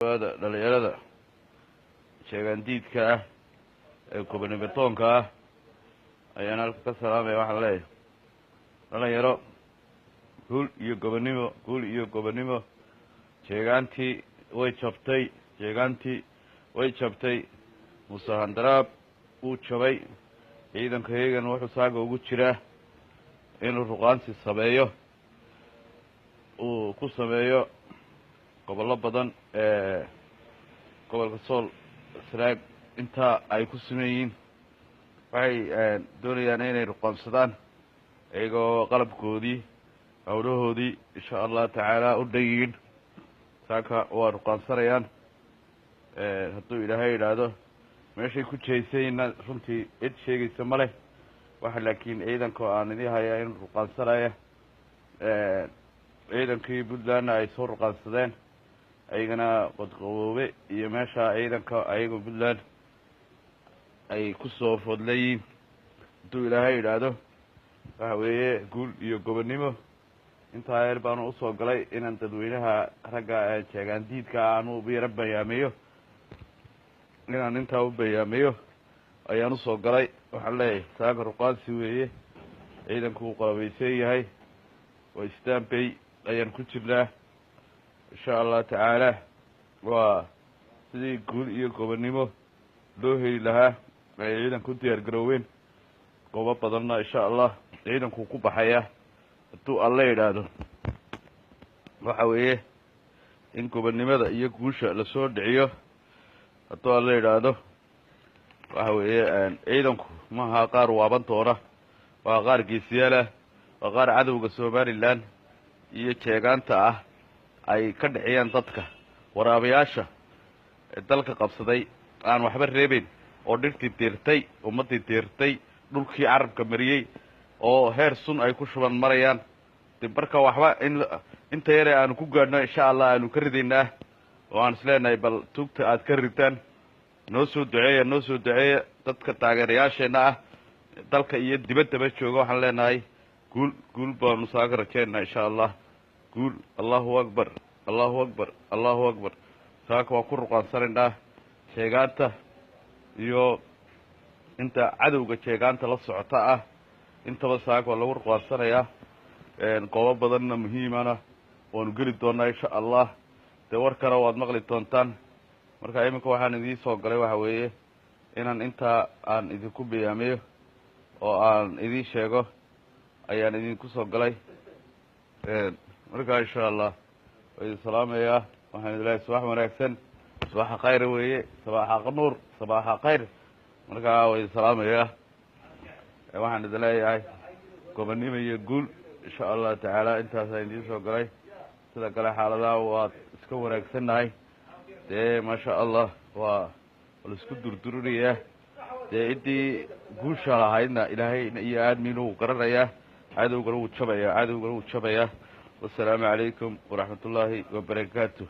dhalinyarada sheegaandiidka ah ee gobonimatoonka ah ayaan halka ka salaamaya. waxaan leeyahay dhalinyaro guul iyo gobonimo sheegaantii way jabtay Muuse Handaraab uu jabay. ciidanka heegan wuxuu saaga ugu jiraa inuu ruqaansi sameeyo uu ku sameeyo gobollo badan gobolka Sool Sanaag inta ay ku sameeyeen waxay doonayaan inay ruqaansadaan iyagoo qalabkoodii hawlahoodii insha Allah tacaala u dhayin saaka waa ruqaansanayaan hadduu ilaahay yidhaahdo meeshay ku jeysayna runtii cid sheegaysa ma leh waxa laakiin ciidanka aan idin hayaa in ruqaansanaya ciidankii Puntland ay soo ruqaansadeen ayagana qodqaboobe iyo meesha ciidanka ayaga Puntland ay ku soo fodlayeen hadduu ilaahay yidhaahdo waxa weeye guul iyo gobonimo intaa yar baan u soo galay inaan dadweynaha ragga sheegaandiidka aanu biira bayaamiyo inaan intaa u bayaamiyo ayaan u soo galay. waxaan leeyahay saaga ruqaansi weeye ciidanku uu qalabaysan yahay waa istaanbay ayaan ku jirnaa insha Allah tacaala waa sidii guul iyo gobonimo loo heli lahaa ay ciidanku diyaar garooween goobo badanna insha Allah ciidanku ku baxaya hadduu alla yidhaahdo waxa weeye in gobonimada iyo guusha lasoo dhiciyo hadduu alla yidhaahdo waxa weeye ciidanku maaha qaar waaban doona waa qaar geesiyaal ah waa qaar cadowga Somaliland iyo jeegaanta ah ay ka dhiciyaan dadka waraabayaasha dalka qabsaday aan waxba reebin oo dhirtii deertay ummadii deertay dhulkii carabka mariyay oo heer sun ay ku shuban marayaan marka waxba inta yare aanu ku gaadhno insha Allah aanu ka ridaynaa oo aan isleenahay bal tugta aad ka ridaan noo soo duceeya dadka taageerayaasheena ah dalka iyo dibaddaba jooga. waxaan leenahay guul baanu saaga rajeynaa insha Allah guul. Allahu akbar saaka waa ku ruqaansanaynaa sheegaanta iyo inta cadowga sheegaanta la socota ah intaba saaka waa lagu ruqaansanayaa goobo badanna muhiimana waanu geli doonaa insha Allah dee warkana waad maqli doontaan. marka iminka waxaan idiin soo galay waxa weeye inaan intaa aan idinku bayaamiyo oo aan idiin sheego ayaan idinku soo galay marka insha Allah way salaamayaa. waxaan idin leeyahay subax wanaagsan subax khayr weeye subax nuur subax khayr marka way salaamayaa. waxaan idin leeyahay gobonimo iyo guul insha Allah tacaala intaas aan idiin soo galay. sida kale xaaladaha waad iska wanaagsannahay dee maasha Allah waa la isku durdurinayaa dee intii guusha lahaydna ilaahay iyo aadmiinu uu garanayaa cadowgana wuu jabayaa. wassalaamu calaykum waraxmatullaahi wabarakaatuh.